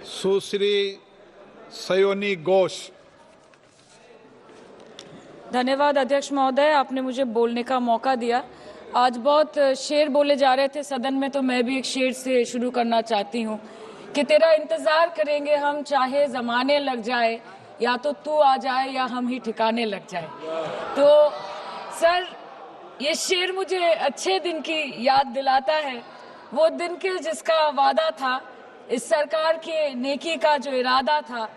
सुश्री सयोनी घोष। धन्यवाद अध्यक्ष महोदय, आपने मुझे बोलने का मौका दिया। आज बहुत शेर बोले जा रहे थे सदन में, तो मैं भी एक शेर से शुरू करना चाहती हूँ कि तेरा इंतजार करेंगे हम, चाहे जमाने लग जाए, या तो तू आ जाए या हम ही ठिकाने लग जाए। तो सर, ये शेर मुझे अच्छे दिन की याद दिलाता है, वो दिन के जिसका वादा था, इस सरकार के नेकी का जो इरादा था,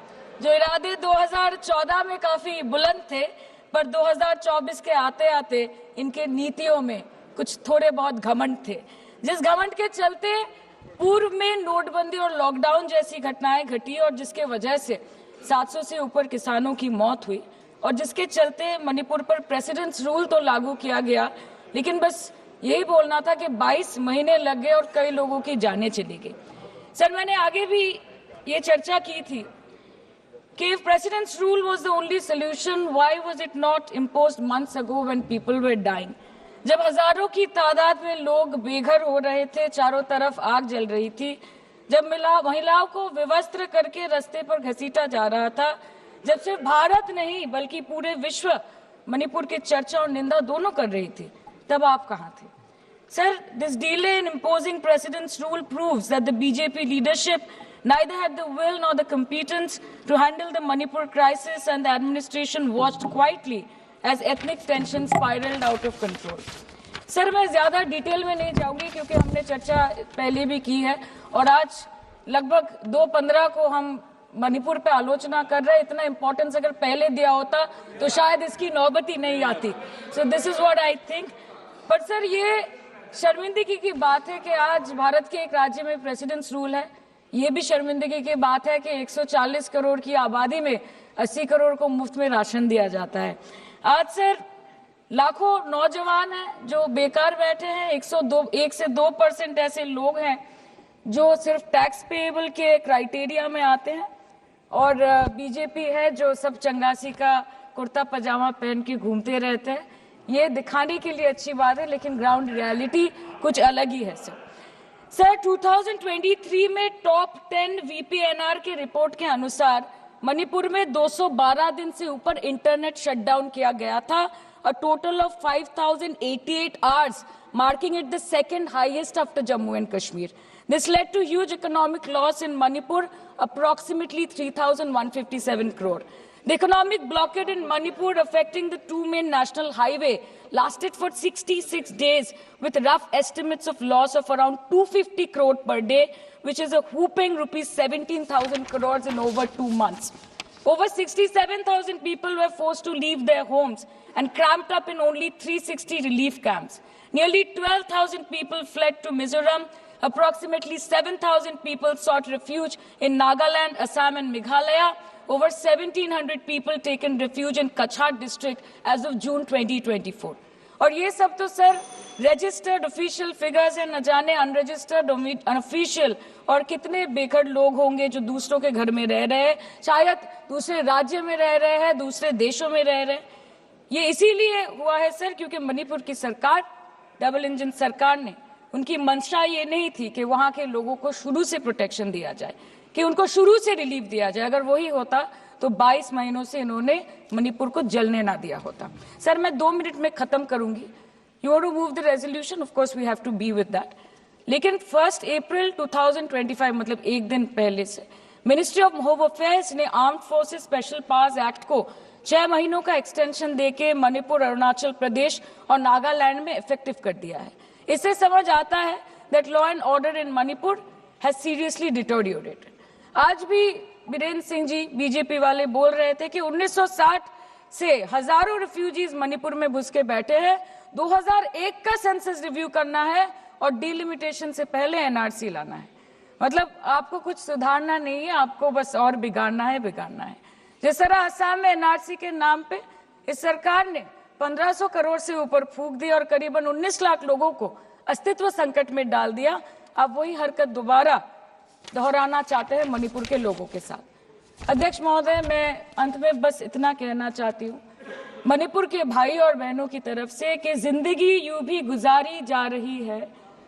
जो इरादे 2014 में काफी बुलंद थे, पर 2024 के आते आते इनके नीतियों में कुछ थोड़े बहुत घमंड थे, जिस घमंड के चलते पूर्व में नोटबंदी और लॉकडाउन जैसी घटनाएं घटी और जिसके वजह से 700 से ऊपर किसानों की मौत हुई, और जिसके चलते मणिपुर पर प्रेसिडेंट्स रूल तो लागू किया गया, लेकिन बस यही बोलना था कि 22 महीने लग गए और कई लोगों की जानें चली गई। सर, मैंने आगे भी ये चर्चा की थी कि if president's rule was the only solution, why was it not imposed months ago when people were dying? जब हजारों की तादाद में लोग बेघर हो रहे थे, चारों तरफ आग जल रही थी, जब महिलाओं को विवस्त्र करके रास्ते पर घसीटा जा रहा था, जब सिर्फ भारत नहीं बल्कि पूरे विश्व मणिपुर की चर्चा और निंदा दोनों कर रही थी, तब आप कहाँ थे? Sir, this delay in imposing president's rule proves that the BJP leadership neither had the will nor the competence to handle the Manipur crisis, and the administration watched quietly as ethnic tensions spiraled out of control. Sir, मैं ज्यादा detail में नहीं जाऊंगी क्योंकि हमने चर्चा पहले भी की है, और आज लगभग 2:15 को हम मणिपुर पे आलोचना कर रहे हैं। इतना इंपॉर्टेंस अगर पहले दिया होता तो शायद इसकी नौबत ही नहीं आती। So this is what I think. पर सर, ये शर्मिंदगी की बात है कि आज भारत के एक राज्य में प्रेसिडेंट्स रूल है। ये भी शर्मिंदगी की बात है कि 140 करोड़ की आबादी में 80 करोड़ को मुफ्त में राशन दिया जाता है। आज सर, लाखों नौजवान हैं जो बेकार बैठे हैं। 1 से 2% ऐसे लोग हैं जो सिर्फ टैक्स पेएबल के क्राइटेरिया में आते हैं, और बीजेपी है जो सब चंगासी का कुर्ता पजामा पहन के घूमते रहते हैं। ये दिखाने के लिए अच्छी बात है, लेकिन ग्राउंड रियलिटी कुछ अलग ही है। सर 2023 में टॉप 10 वीपीएनआर के रिपोर्ट के अनुसार मणिपुर में 212 दिन से ऊपर इंटरनेट शटडाउन किया गया था, a total of 5,088 hours, marking it the second highest after Jammu and Kashmir. This led to huge economic loss in Manipur, approximately 3,157 crore. The economic blockade in Manipur affecting the two main national highway lasted for 66 days, with rough estimates of loss of around 250 crore per day, which is a whooping rupees 17,000 crores in over 2 months. Over 67,000 people were forced to leave their homes and cramped up in only 360 relief camps. Nearly 12,000 people fled to Mizoram. Approximately 7,000 people sought refuge in Nagaland, Assam and Meghalaya. Over 1,700 people taken refuge in Kachhar district as of June 2024. और ये सब तो sir registered official figures हैं, न जाने unregistered unofficial और कितने बेघर लोग होंगे जो दूसरों के घर में रह रहे हैं, शायद दूसरे राज्य में रह रहे हैं, दूसरे देशों में रह रहे हैं। ये इसीलिए हुआ है सर क्योंकि मणिपुर की सरकार, डबल इंजन सरकार ने, उनकी मंशा ये नहीं थी कि वहां के लोगों को शुरू से प्रोटेक्शन दिया जाए, कि उनको शुरू से रिलीफ दिया जाए। अगर वही होता तो 22 महीनों से इन्होंने मणिपुर को जलने ना दिया होता। सर, मैं 2 मिनट में खत्म करूंगी। You want to move the resolution, of course we have to be with that, लेकिन 1 अप्रैल 2025 मतलब एक दिन पहले से मिनिस्ट्री ऑफ होम अफेयर्स ने armed forces special powers act को 6 महीनों का एक्सटेंशन देके मणिपुर, अरुणाचल प्रदेश और नागालैंड में इफेक्टिव कर दिया है। इससे समझ आता है that law and order in Manipur has seriously deteriorated. आज भी बीरेन्द्र सिंह जी बीजेपी वाले बोल रहे थे कि 1960 से हजारों रिफ्यूजीज मणिपुर में घुस के बैठे हैं, 2001 का सेंसस रिव्यू करना है और डिलिमिटेशन से पहले एनआरसी लाना है। मतलब आपको कुछ सुधारना नहीं है, आपको बस और बिगाड़ना है। जिस तरह असम में एनआरसी के नाम पे इस सरकार ने 1500 करोड़ से ऊपर फूंक दी और करीबन 19 लाख लोगों को अस्तित्व संकट में डाल दिया, अब वही हरकत दोबारा दोहराना चाहते हैं मणिपुर के लोगों के साथ। अध्यक्ष महोदय, मैं अंत में बस इतना कहना चाहती हूँ मणिपुर के भाई और बहनों की तरफ से कि जिंदगी यूं भी गुजारी जा रही है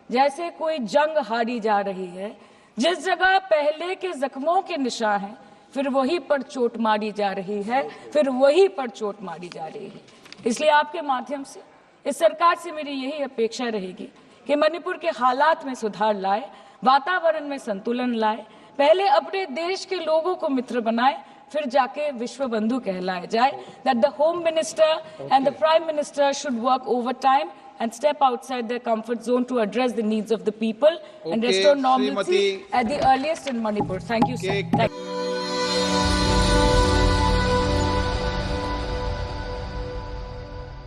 जैसे कोई जंग हारी जा रही है। जिस जगह पहले के जख्मों के निशान हैं, फिर वहीं पर चोट मारी जा रही है, फिर वहीं पर चोट मारी जा रही है। इसलिए आपके माध्यम से इस सरकार से मेरी यही अपेक्षा रहेगी कि मणिपुर के हालात में सुधार लाए, वातावरण में संतुलन लाए, पहले अपने देश के लोगों को मित्र बनाए, फिर जाके विश्व बंधु कहलाए जाए। That the Home Minister and the Prime Minister should work overtime and step outside their comfort zone to address the needs of the people and Okay, restore normalcy Srimati- at the earliest in Manipur. Thank you, sir. Okay. Thank you.